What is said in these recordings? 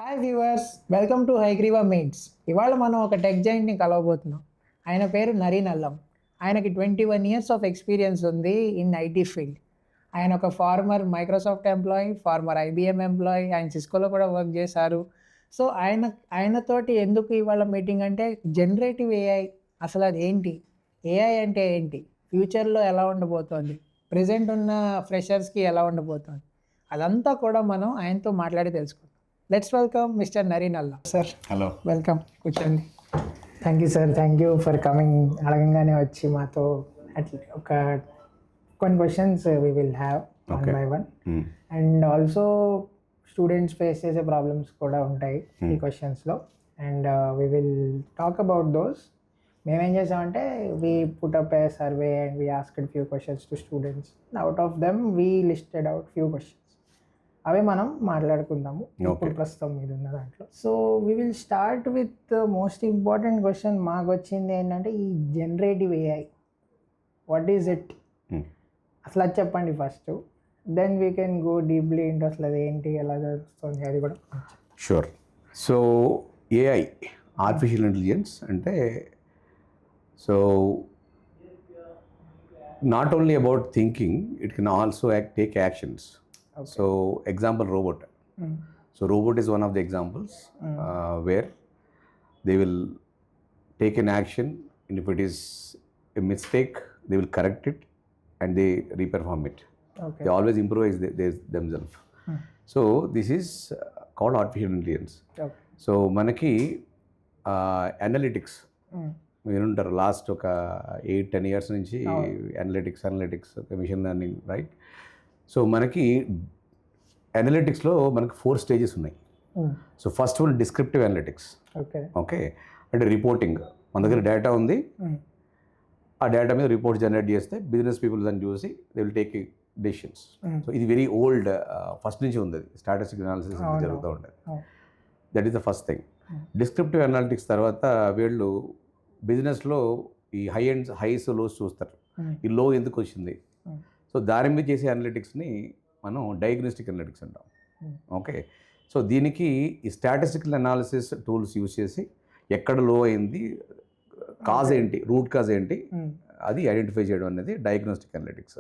Hi viewers, welcome to Hayagriva meets. ఇవాళ మనం ఒక టెక్ జైంట్ని కలవబోతున్నాం. ఆయన పేరు నరీన్ అల్లం. ఆయనకి 21 ఇయర్స్ ఆఫ్ ఎక్స్పీరియన్స్ ఉంది ఇన్ ఐటీ ఫీల్డ్. ఆయన ఒక former Microsoft employee, former IBM employee, ఆయన సిస్కోలో కూడా వర్క్ చేశారు. సో ఆయనతోటి ఎందుకు ఇవాళ మీటింగ్ అంటే జనరేటివ్ ఏఐ అసలు అది ఏంటి, ఏఐ అంటే ఏంటి, ఫ్యూచర్లో ఎలా ఉండబోతోంది, ప్రజెంట్ ఉన్న ఫ్రెషర్స్కి ఎలా ఉండబోతోంది, అదంతా కూడా మనం ఆయనతో మాట్లాడి తెలుసుకుందాం. Let's welcome Mr Nareen Alla. Sir hello, welcome, కూర్చోండి. Thank you sir, thank you for coming. అడగంగానే వచ్చి మాతో అట్లా కొన్ని questions we will have one by one. And also students face చేసే ప్రాబ్లమ్స్ కూడా ఉంటాయి ఈ క్వశ్చన్స్లో, and we will talk about those. మేమేం చేసామంటే we put up a survey and we asked few questions to students. Out of them we listed out few questions. అవి మనం మాట్లాడుకుందాము ఇప్పుడు ప్రస్తుతం మీద ఉన్న దాంట్లో. So we will start with most important question మాకు వచ్చింది ఏంటంటే ఈ generative AI what is it, అసలు అది చెప్పండి first. Then we can go deeply into అసలు అది ఏంటి, ఎలా వస్తుంది అది కూడా. Sure. So AI, artificial intelligence అంటే so not only about thinking, it can also take actions. So example robot. So robot is one of the examples where they will take an action, and if it is a mistake they will correct it and they reperform it. Okay. They always improvise themselves. So this is called artificial intelligence. Okay. So manaki analytics మీరుంటారు last ఒక 8-10 years నుంచి analytics machine learning, right? So మనకి అనలిటిక్స్లో మనకి 4 stages ఉన్నాయి. So first one descriptive analytics. Okay, అంటే reporting. మన దగ్గర డేటా ఉంది, ఆ డేటా మీద రిపోర్ట్ జనరేట్ చేస్తే బిజినెస్ పీపుల్ దాన్ని చూసి they will take decisions. So ఇది వెరీ ఓల్డ్, ఫస్ట్ నుంచి ఉంది, స్టాటిస్టిక్ అనాలిసిస్ జరుగుతూ ఉండేది. That is the first thing. Descriptive analytics తర్వాత వీళ్ళు బిజినెస్లో ఈ హైస్ లోస్ చూస్తారు, ఈ లో ఎందుకు వచ్చింది. సో దాని మీద చేసే అనలిటిక్స్ని మనం డయాగ్నోస్టిక్ అనలిటిక్స్ అంటాం. ఓకే, సో దీనికి ఈ స్టాటిస్టికల్ అనాలిసిస్ టూల్స్ యూజ్ చేసి ఎక్కడ లో అయింది, కాజ్ ఏంటి, రూట్ కాజ్ ఏంటి, అది ఐడెంటిఫై చేయడం అనేది డయాగ్నోస్టిక్ అనలిటిక్స్.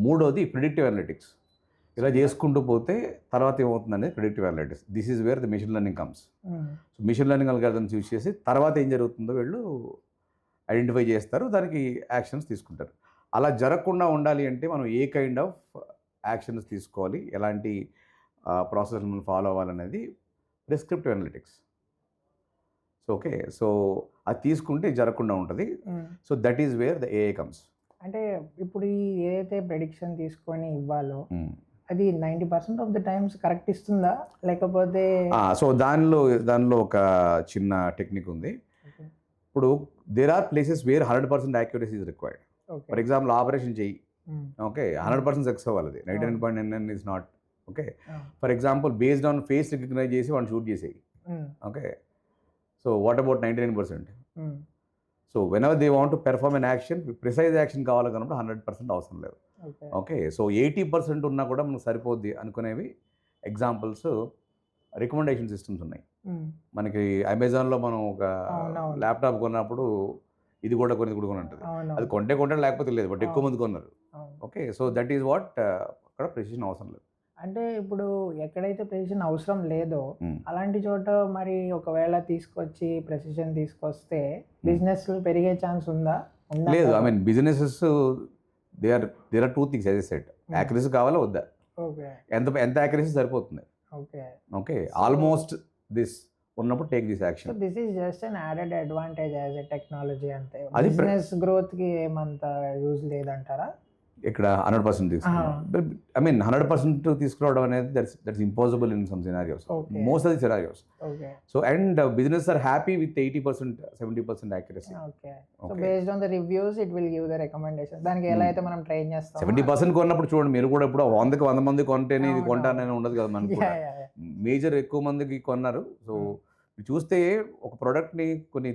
మూడోది ప్రిడిక్టివ్ అనలిటిక్స్. ఇలా చేసుకుంటూ పోతే తర్వాత ఏమవుతుంది అనేది predictive analytics. This is where the machine learning comes. So machine learning algorithms use చేసి తర్వాత ఏం జరుగుతుందో వీళ్ళు ఐడెంటిఫై చేస్తారు, దానికి యాక్షన్స్ తీసుకుంటారు. అలా జరగకుండా ఉండాలి అంటే మనం ఏ కైండ్ ఆఫ్ యాక్షన్స్ తీసుకోవాలి, ఎలాంటి ప్రాసెస్ మనం ఫాలో అవ్వాలనేది descriptive analytics. So okay, so అది తీసుకుంటే జరగకుండా ఉంటుంది. So that is where the AI comes. అంటే ఇప్పుడు ఏదైతే ప్రెడిక్షన్ తీసుకొని ఇవ్వాలో అది 90% ఆఫ్ ద టైమ్స్ కరెక్ట్ ఇస్తుందా, లేకపోతే? సో దానిలో ఒక చిన్న టెక్నిక్ ఉంది. ఇప్పుడు there are places where 100% accuracy is required. For example operation చెయ్యి, ఓకే, 100% సక్సెస్ అవ్వాలి, 99.99 is not. Okay, for example based on face recognize చేసి వాడిని షూట్ చేసేయి. Okay, so what about 99%? So whenever they want to perform an action, precise action కావాలి కనుక 100% అవసరం లేదు. Okay, so 80% ఉన్నా కూడా మనకు సరిపోద్ది అనుకునేవి ఎగ్జాంపుల్స్ రికమెండేషన్ సిస్టమ్స్ ఉన్నాయి. మనకి అమెజాన్లో మనం ఒక ల్యాప్టాప్ కొన్నప్పుడు ఇది కూడా కొన్ని ఉంటుంది, అది కొంటే లేకపోతే లేదు, బట్ ఎక్కువ మంది కొన్నారు. Okay, so that is what, అక్కడ ప్రెసిషన్ అవసరం లేదు. అంటే ఇప్పుడు ఎక్కడైతే ప్రెసిషన్ అవసరం లేదో అలాంటి చోట మరి ఒకవేళ తీసుకొచ్చి ప్రెసిషన్ తీసుకొస్తే బిజినెస్ పెరిగే ఛాన్స్ ఉందా? లేదు, I mean businesses there are 2 things. As I said, accuracy కావాలా వద్దా, ఎంత యాక్యురసీ సరిపోతుంది. ఓకే, ఆల్మోస్ట్ దిస్ ఉన్నప్పుడు take this action. This is just an added advantage as a technology అంతే. బిజినెస్ గ్రోత్ కి ఏమంత యూజ్ లేదంటారా? ఇక్కడ 100% తీసుకురావడం, ఐ మీన్ 100% తీసుకురావడం అనేది that's impossible in some scenarios, most of the scenarios. So and business are happy with 80% 70% accuracy. Okay, so based on the reviews it will give the recommendation. దానికి ఎలా అయితే మనం ట్రైన్ చేస్తాం. 70% కొన్నప్పుడు చూడండి, మీరు కూడా ఇప్పుడు 100 మంది కొంటేనే ఇది కొంటానని ఉండదు కదా మనకు. మేజర్ ఎక్కువ మందికి కొన్నారు. సో చూస్తే ఒక ప్రోడక్ట్ని కొన్ని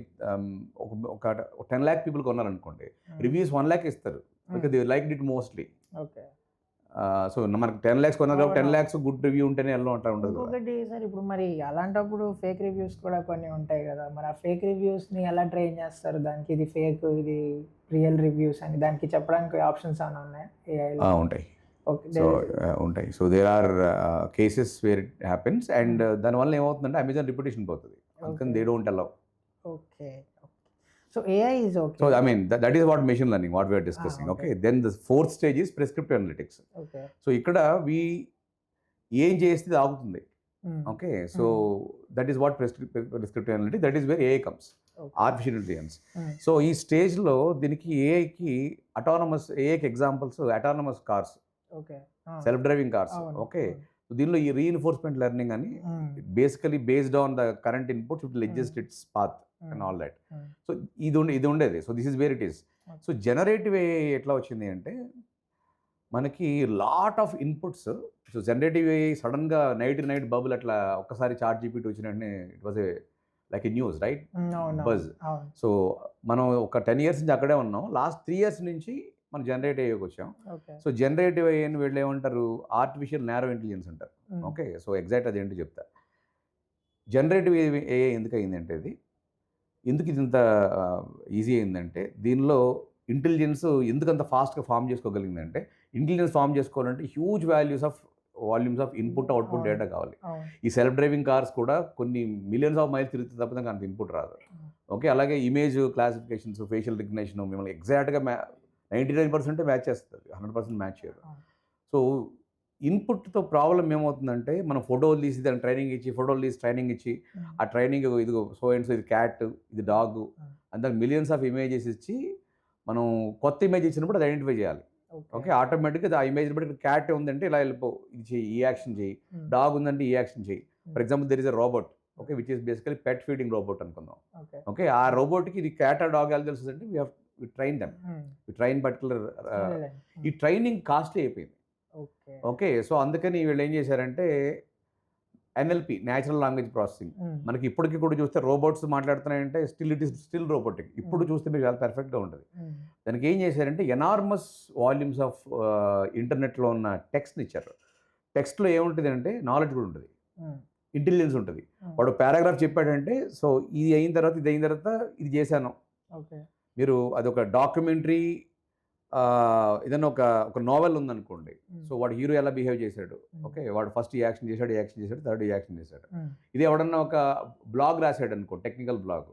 ఒక 10 lakh పీపుల్ కొన్నారనుకోండి, రివ్యూస్ 1 lakh ఇస్తారు, because they liked it mostly. Okay. So మనకి 10 lakhs కొన్నారు కాబట్టి 10 lakhs గుడ్ రివ్యూ ఉంటేనే వెళ్ళడం అట్లా ఉండదు కదా. ఇంకొకటి సార్, ఇప్పుడు మరి అలాంటప్పుడు ఫేక్ రివ్యూస్ కూడా కొన్ని ఉంటాయి కదా, మరి ఆ ఫేక్ రివ్యూస్ని ఎలా ట్రైన్ చేస్తారు? దానికి ఇది ఫేక్, ఇది రియల్ రివ్యూస్ అని దానికి చెప్పడానికి ఆప్షన్స్ ఏమైనా ఉన్నాయా ఏఐలో? ఉంటాయి. ఓకే. సో ఉంటాయి. So there are cases where it happens and దానివల్ల ఏమవుతుందంటే అమెజాన్ రిప్యుటేషన్ పోతుంది. అందుకని they don't allow. Okay. So AI is okay. So I mean that is what machine learning, what we are discussing. Okay. Then the fourth stage is prescriptive analytics. Okay. So ఇక్కడ we ఏం చేస్తే ఇది ఆగుతుంది. Okay. So that is what prescriptive analytics. That is where AI comes. Artificial intelligence. So ఈ స్టేజ్లో దీనికి ఏఐకి ఏఐకి examples autonomous cars, okay, self driving cars. Okay. దీనిలో ఈ రీఇన్ఫోర్స్మెంట్ లెర్నింగ్ అని basically based on the current inputs it will adjust its path and all that. So ఇది ఉండేది. So this is where it is. So generative AI ఎట్లా వచ్చింది అంటే మనకి lot of inputs. So generative AI సడన్గా night bubble అట్లా ఒక్కసారి ChatGPT వచ్చిన వెంటనే it was like a news, right? Buzz. So మనం ఒక 10 years నుంచి అక్కడే ఉన్నాం. లాస్ట్ 3 years నుంచి మనం జనరేటివ్ ఏఐకి వచ్చాం. సో జనరేటివ్ ఏఐ అని వీళ్ళు ఏమంటారు? ఆర్టిఫిషియల్ నారో ఇంటెలిజెన్స్ అంటారు. ఓకే. సో ఎగ్జాక్ట్ అదేంటో చెప్తా. జనరేటివ్ ఏఐ ఎందుకు అయిందంటే ఎందుకు ఇది ఇంత ఈజీ అయిందంటే దీనిలో ఇంటెలిజెన్స్ ఎందుకు అంత ఫాస్ట్గా ఫామ్ చేసుకోగలిగిందంటే ఇంటెలిజెన్స్ ఫామ్ చేసుకోవాలంటే huge volumes of input output data కావాలి. ఈ సెల్ఫ్ డ్రైవింగ్ కార్స్ కూడా కొన్ని మిలియన్స్ ఆఫ్ మైల్స్ తిరుగుతుంది తప్ప అంత ఇన్పుట్ రాదు. ఓకే. అలాగే ఇమేజ్ క్లాసిఫికేషన్స్, ఫేషియల్ రికగ్నిషన్ మిమ్మల్ని ఎగ్జాక్ట్గా 99% మ్యాచ్ చేస్తుంది, 100% మ్యాచ్ చేయదు. సో ఇన్పుట్తో ప్రాబ్లం ఏమవుతుందంటే మనం ఫోటోలు తీసి దాన్ని ట్రైనింగ్ ఇచ్చి ఆ ట్రైనింగ్ ఇదిగో సో అండ్ సో ఇది క్యాట్, ఇది డాగ్ అని దానికి మిలియన్స్ ఆఫ్ ఇమేజెస్ ఇచ్చి మనం కొత్త ఇమేజ్ ఇచ్చినప్పుడు అది ఐడెంటిఫై చేయాలి. ఓకే. ఆటోమేటిక్గా ఆ ఇమేజ్ బట్టి క్యాట్ ఉందంటే ఇలా వెళ్ళిపో, ఇది చెయ్యి, ఈ యాక్షన్ చెయ్యి. డాగ్ ఉందంటే ఈ యాక్షన్ చెయ్యి. For example there is a robot, okay, which is basically pet feeding robot అనుకుందాం. ఓకే. ఆ రోబోట్కి ఇది క్యాట్ ఆ డాగ్ ఎలా తెలుస్తుంది అంటే we train them. We train particular ఈ ట్రైనింగ్ కాస్ట్లీ అయిపోయింది. ఓకే. సో అందుకని వీళ్ళు ఏం చేశారంటే ఎన్ఎల్పి, న్యాచురల్ లాంగ్వేజ్ ప్రాసెసింగ్. మనకి ఇప్పటికి కూడా చూస్తే రోబోట్స్ మాట్లాడుతున్నాయంటే స్టిల్ రోబోటిక్. ఇప్పుడు చూస్తే మీకు చాలా పర్ఫెక్ట్గా ఉంటుంది. దానికి ఏం చేశారంటే ఎనార్మస్ వాల్యూమ్స్ ఆఫ్ ఇంటర్నెట్లో ఉన్న టెక్స్ట్ని ఇచ్చారు. టెక్స్ట్లో ఏముంటుంది అంటే నాలెడ్జ్ కూడా ఉంటుంది, ఇంటెలిజెన్స్ ఉంటుంది. వాడు పారాగ్రాఫ్ చెప్పాడంటే సో ఇది అయిన తర్వాత ఇది చేశాను. మీరు అదొక డాక్యుమెంటరీ ఏదైనా ఒక నావెల్ ఉందనుకోండి. సో వాడు హీరో ఎలా బిహేవ్ చేశాడు, ఓకే, వాడు ఫస్ట్ ఈ యాక్షన్ చేశాడు, థర్డ్ ఈ యాక్షన్ చేశాడు. ఇది ఎవడన్నా ఒక బ్లాగ్ రాశాడు అనుకో, టెక్నికల్ బ్లాగ్,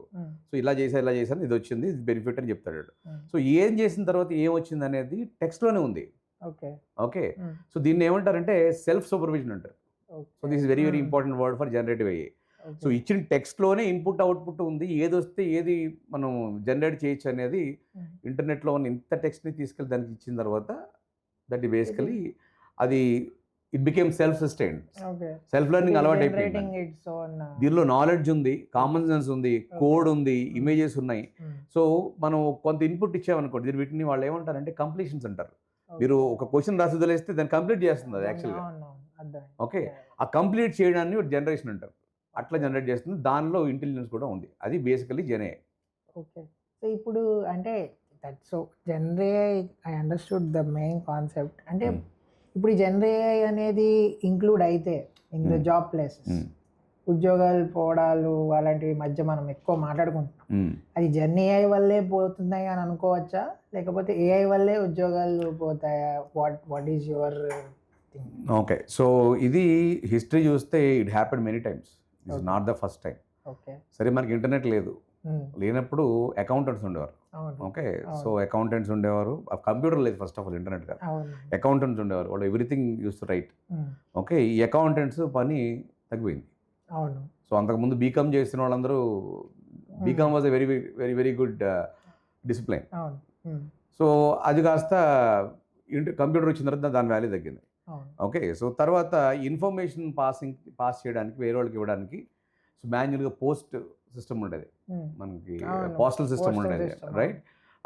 సో ఇలా చేశాను, ఇది వచ్చింది, ఇది బెనిఫిట్ అని చెప్తాడు. సో ఏం చేసిన తర్వాత ఏం వచ్చింది అనేది టెక్స్ట్లోనే ఉంది. ఓకే. సో దీన్ని ఏమంటారంటే సెల్ఫ్ సూపర్విజన్ అంటారు. So this is very important word for generative AI. So ఇచ్చిన టెక్స్ట్లోనే ఇన్పుట్ అవుట్పుట్ ఉంది, ఏది వస్తే ఏది మనం జనరేట్ చేయొచ్చు అనేది ఇంటర్నెట్లో ఉన్న ఇంత టెక్స్ట్ని తీసుకెళ్ళి దానికి ఇచ్చిన తర్వాత దట్ బేసికలీ అది it became self sustained, self learning అలవాటు అయిపోయింది. దీనిలో నాలెడ్జ్ ఉంది, కామన్ సెన్స్ ఉంది, కోడ్ ఉంది, ఇమేజెస్ ఉన్నాయి. సో మనం కొంత ఇన్పుట్ ఇచ్చామనుకోండి, దీని వీటిని వాళ్ళు ఏమంటారంటే కంప్లీషన్స్ అంటారు. మీరు ఒక క్వశ్చన్ రాసి వదిలేస్తే దాన్ని కంప్లీట్ చేస్తుంది అది యాక్చువల్గా. ఓకే. ఆ కంప్లీట్ చేయడాన్ని జనరేషన్ అంటారు. అట్లా జనరేట్ చేస్తుంది. దానిలో ఇంటెలిజెన్స్ కూడా ఉంది. అది బేసికలీ జెన్ఏఐ. ఓకే. సో ఇప్పుడు అంటే so GenAI I understood the main concept. అంటే ఇప్పుడు ఈ జనరేఐ అనేది ఇంక్లూడ్ అయితే ఇన్ ద జాబ్ ప్లేసెస్, ఉద్యోగాలు పోవడాలు అలాంటివి మధ్య మనం ఎక్కువ మాట్లాడుకుంటున్నాం. అది జెన్ఏఐ వల్లే పోతున్నాయి అని అనుకోవచ్చా, లేకపోతే ఏఐ వల్లే ఉద్యోగాలు పోతాయా? What is your thing? Okay. So ఇది హిస్టరీ చూస్తే it happen many times. It's not the first time. సరే, మనకి ఇంటర్నెట్ లేనప్పుడు అకౌంటెంట్స్ ఉండేవారు. ఓకే. సో అకౌంటెంట్స్ ఉండేవారు. కంప్యూటర్ లేదు ఫస్ట్ ఆఫ్ ఆల్, ఇంటర్నెట్ కాదు. అకౌంటెంట్స్ ఉండేవారు. వాళ్ళు everything use to write. Okay. ఈ అకౌంటెంట్స్ పని తగ్గిపోయింది. సో అంతకుముందు బీకామ్ చేసిన వాళ్ళందరూ BCom was a very very very good discipline. So అది కాస్త కంప్యూటర్ వచ్చిన తర్వాత దాని వాల్యూ తగ్గింది. ఓకే. సో తర్వాత ఇన్ఫర్మేషన్ పాస్ చేయడానికి వేరే వాళ్ళకి ఇవ్వడానికి సో మాన్యువల్గా పోస్ట్ సిస్టమ్ ఉండేది, మనకి పోస్టల్ సిస్టమ్ ఉండేది, రైట్?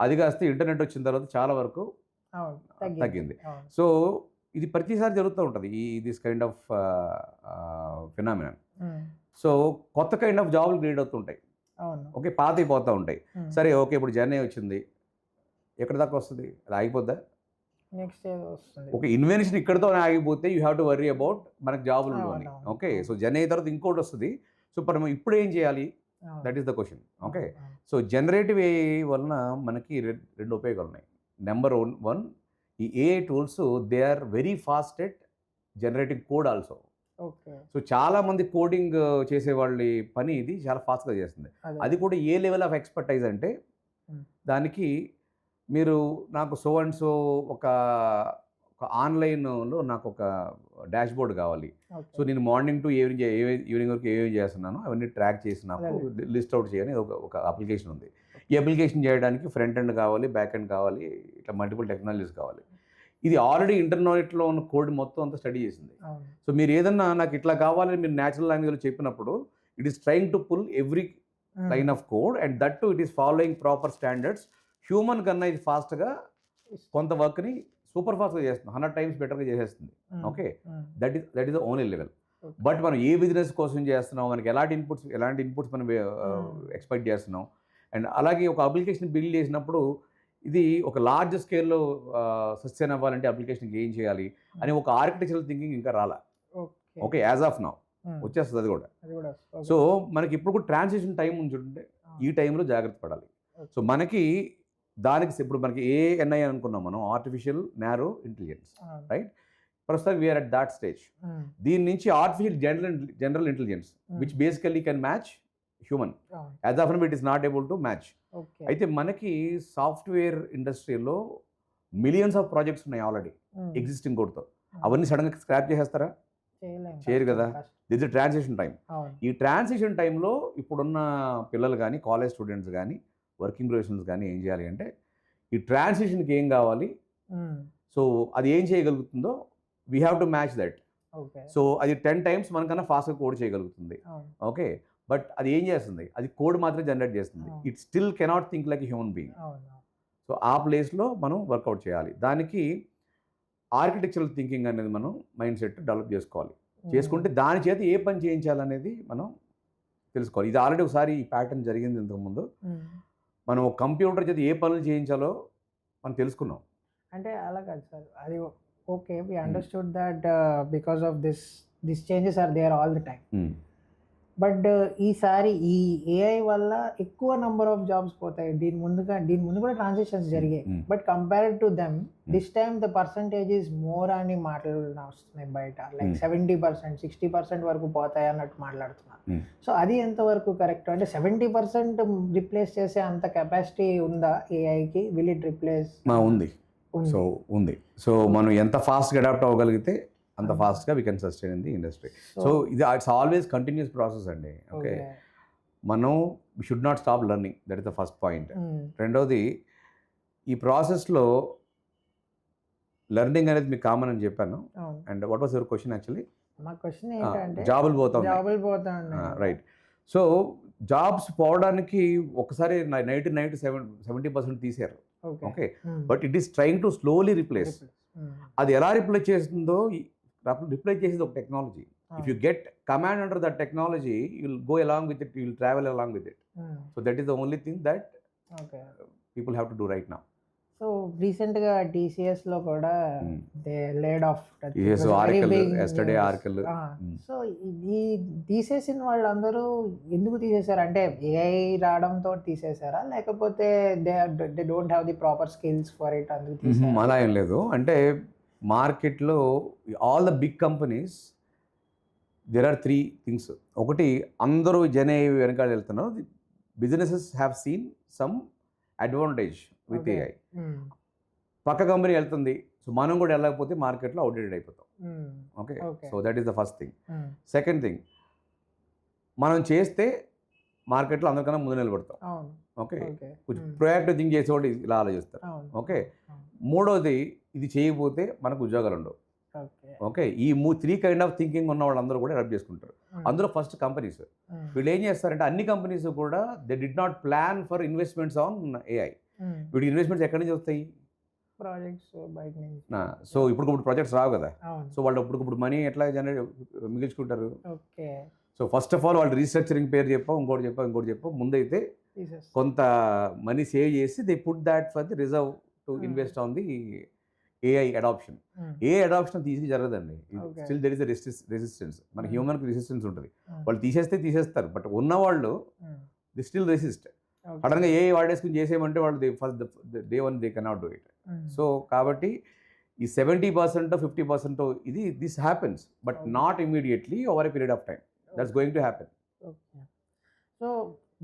అది కాస్త ఇంటర్నెట్ వచ్చిన తర్వాత చాలా వరకు తగ్గింది. సో ఇది ప్రతిసారి జరుగుతూ ఉంటుంది ఈ this kind of phenomenon. So కొత్త కైండ్ ఆఫ్ జాబులు క్రియేట్ అవుతుంటాయి. ఓకే. పాత అయిపోతూ ఉంటాయి. సరే, ఓకే, ఇప్పుడు జర్నీ వచ్చింది, ఎక్కడి దాకా వస్తుంది? అది ఆగిపోద్దా? నెక్స్ట్ ఏదో వస్తుంది. ఒక ఇన్వెన్షన్ ఇక్కడతో ఆగిపోతే you have to worry about మనకు జాబులు ఉండవని. అవును, ఓకే, అవును. సో జన్ అయిన తర్వాత ఇంకోటి వస్తుంది. సో మనం ఇప్పుడు ఏం చేయాలి, అవును. That is the question. Okay, అవును. సో జనరేటివ్ ఏఐ వలన మనకి రెండు ఉపయోగాలు ఉన్నాయి. నెంబర్ వన్, ఈ AI tools they are very fast at generating code also. Okay. So చాలా మంది కోడింగ్ చేసే వాళ్ళ పని ఇది చాలా ఫాస్ట్గా చేస్తుంది. అదే. అది కూడా ఏ లెవెల్ ఆఫ్ ఎక్స్పర్టైజ్ అంటే దానికి మీరు నాకు సో అండ్ సో ఒక ఆన్లైన్లో నాకు ఒక డాష్ బోర్డ్ కావాలి. ఓకే. సో నేను మార్నింగ్ టు ఈవినింగ్ వరకు ఏమేమి చేస్తున్నానో అవన్నీ ట్రాక్ చేసి నాకు లిస్ట్ అవుట్ చేయని ఒక అప్లికేషన్ ఉంది. ఈ అప్లికేషన్ చేయడానికి ఫ్రంట్ ఎండ్ కావాలి, బ్యాక్ ఎండ్ కావాలి, ఇట్లా మల్టిపుల్ టెక్నాలజీస్ కావాలి. ఇది ఆల్రెడీ ఇంటర్నెట్లో ఉన్న కోడ్ మొత్తం అంతా స్టడీ చేసింది. అవును. సో మీరు ఏదన్నా నాకు ఇట్లా కావాలని మీరు న్యాచురల్ లాంగ్వేజ్లో చెప్పినప్పుడు it is trying to pull every line of code and that too it is following proper standards. Human కన్నా ఇది ఫాస్ట్గా కొంత వర్క్ని సూపర్ ఫాస్ట్గా చేస్తుంది, 100 times బెటర్గా చేసేస్తుంది. Okay, that is the only level. But మనం ఏ బిజినెస్ కోసం చేస్తున్నాం, మనకి ఎలాంటి ఇన్పుట్స్ మనం ఎక్స్పెక్ట్ చేస్తున్నాం, అండ్ అలాగే ఒక అప్లికేషన్ బిల్డ్ చేసినప్పుడు ఇది ఒక లార్జ్ స్కేల్లో సస్టైన్ అవ్వాలంటే అప్లికేషన్కి ఏం చేయాలి అని ఒక ఆర్కిటెక్చరల్ థింకింగ్ ఇంకా రాలా. ఓకే, యాజ్ ఆఫ్ నౌ వచ్చేస్తుంది అది కూడా. సో మనకి ఇప్పుడు కూడా ట్రాన్సిషన్ టైం ఉంచుంటే ఈ టైంలో జాగ్రత్త పడాలి. సో మనకి దానికి ఇప్పుడు మనకి ఏఎన్ఐ అనుకున్నాం మనం, ఆర్టిఫిషియల్ నారో ఇంటెలిజెన్స్, రైట్? ప్రస్తుతం వీఆర్ అట్ దాట్ స్టేజ్. దీని నుంచి artificial general intelligence which basically can match human. As of now it is not able to match. అయితే మనకి సాఫ్ట్వేర్ ఇండస్ట్రీలో మిలియన్స్ ఆఫ్ ప్రాజెక్ట్స్ ఉన్నాయి ఆల్రెడీ ఎగ్జిస్టింగ్ కోడ్తో. అవన్నీ సడన్గా స్క్రాప్ చేసేస్తారా? చేయరు కదా. This is transition time. ఈ ట్రాన్సిషన్ టైంలో ఇప్పుడున్న పిల్లలు కానీ, కాలేజ్ స్టూడెంట్స్ కానీ, వర్కింగ్ ప్రొఫెషనల్స్ కానీ ఏం చేయాలి అంటే ఈ ట్రాన్సిషన్కి ఏం కావాలి, సో అది ఏం చేయగలుగుతుందో we have to match that. So అది 10 times మనకన్నా ఫాస్ట్గా కోడ్ చేయగలుగుతుంది. ఓకే, బట్ అది ఏం చేస్తుంది, అది కోడ్ మాత్రమే జనరేట్ చేస్తుంది. It still cannot think like a human being. So ఆ ప్లేస్లో మనం వర్కౌట్ చేయాలి. దానికి ఆర్కిటెక్చరల్ థింకింగ్ అనేది మనం మైండ్ సెట్ డెవలప్ చేసుకోవాలి. చేసుకుంటే దాని చేత ఏ పని చేయించాలనేది మనం తెలుసుకోవాలి. ఇది ఆల్రెడీ ఒకసారి ఈ ప్యాటర్న్ జరిగింది ఇంతకుముందు. మనం ఒక కంప్యూటర్ చేత ఏ పనులు చేయించాలో మనం తెలుసుకున్నాం. అంటే అలా కాదు సార్, అది okay, we understood that because of this changes are there all the time. But ఈసారి ఈ ఏఐ వల్ల ఎక్కువ నంబర్ ఆఫ్ జాబ్స్ పోతాయి. దీని ముందు కూడా ట్రాన్సిషన్స్ జరిగాయి. But compared to them this time the percentage is more అని మాటలు వస్తున్నాయి బయట. లైక్ 70%, 60% వరకు పోతాయి అన్నట్టు మాట్లాడుతున్నారు. సో అది ఎంతవరకు కరెక్ట్? అంటే 70% రిప్లేస్ చేసే అంత కెపాసిటీ ఉందా ఏఐకి? Will it replace? ఉంది. సో ఉంది. సో మనం ఎంత ఫాస్ట్గా అడాప్ట్ అవ్వగలిగితే అంత ఫాస్ట్గా we can sustain in the industry. So ఇది ఇట్స్ ఆల్వేస్ కంటిన్యూస్ ప్రాసెస్ అండి. ఓకే, మనం we should not stop learning, that is the first point. రెండవది, ఈ ప్రాసెస్లో లెర్నింగ్ అనేది మీకు కామన్ అని చెప్పాను. And what was your question actually? మా క్వశ్చన్ ఏంటంటే జాబులు పోతాం, రైట్? సో జాబ్స్ పోవడానికి ఒకసారి 70% తీసారు. Okay, but it is trying to slowly replace. అది ఎలా రిప్లేస్ చేస్తుందో, రిప్లేస్ చేసేది ఒక technology. If you get command under that technology, you will go along with it, you will travel along with it. So that is the only thing that people have to do right now. So రీసెంట్గా TCS లో కూడా they laid of ఆర్కిల్. So ఈ తీసేసిన వాళ్ళందరూ ఎందుకు తీసేశారు? అంటే AI రావడంతో తీసేశారా, లేకపోతే they don't have the proper skills for it అందుకు తీసేశారా? అలా ఏం లేదు. అంటే మార్కెట్లో all the big companies there are 3 things. ఒకటి, అందరూ జెన్ఏఐ వెనకాల వెళ్తున్నారు. Businesses have seen some advantage with AI. పక్క కంపెనీ వెళ్తుంది, సో మనం కూడా వెళ్ళకపోతే మార్కెట్లో అవుట్డేటెడ్ అయిపోతాం. Okay, so that is the first thing. Second thing, మనం చేస్తే మార్కెట్లో అందరికన్నా ముందు నిలబడతాం. ఓకే, కొంచెం ప్రొయాక్టివ్ థింక్ చేసేవాళ్ళు ఇలా ఆలోచిస్తారు. ఓకే, మూడోది, ఇది చేయకపోతే మనకు ఉద్యోగాలు ఉండవు. ఓకే, ఈ 3 kind of థింకింగ్ ఉన్న వాళ్ళందరూ కూడా అడాప్ట్ చేసుకుంటారు. అందులో ఫస్ట్ కంపెనీస్. వీళ్ళు ఏం చేస్తారంటే అన్ని కంపెనీస్ కూడా they did not plan for investments on AI. వీటికి ఇన్వెస్ట్మెంట్స్ ఎక్కడి నుంచి వస్తాయి? ప్రాజెక్ట్స్ బయట నుంచి. సో ఇప్పుడు ప్రాజెక్ట్స్ రావు కదా. సో వాళ్ళు ఇప్పుడు మనీ ఎట్లా మిగిల్చుకుంటారు? Okay, so first of all వాళ్ళు రీస్ట్రక్చరింగ్ పేరు ఇంకోటి చెప్పావు ముందైతే కొంత మనీ సేవ్ చేసి they put that for the reserve to invest on the AI adoption. Hmm. A adoption ఈజీగా జరగదండి. Okay. Still there is resistance. మన హ్యూమన్కి రెసిస్టెన్స్ ఉంటుంది. Hmm. వాళ్ళు తీసేస్తారు, బట్ ఉన్నవాళ్ళు Hmm. The still resist. Okay. సడన్గా ఏ వాడేసుకుని చేసేయమంటే వాళ్ళు day one they cannot do it. Hmm. So కాబట్టి ఈ 70% 50% ఇది this happens, but Okay. Not immediately over a period of time. That's going to happen. Okay. So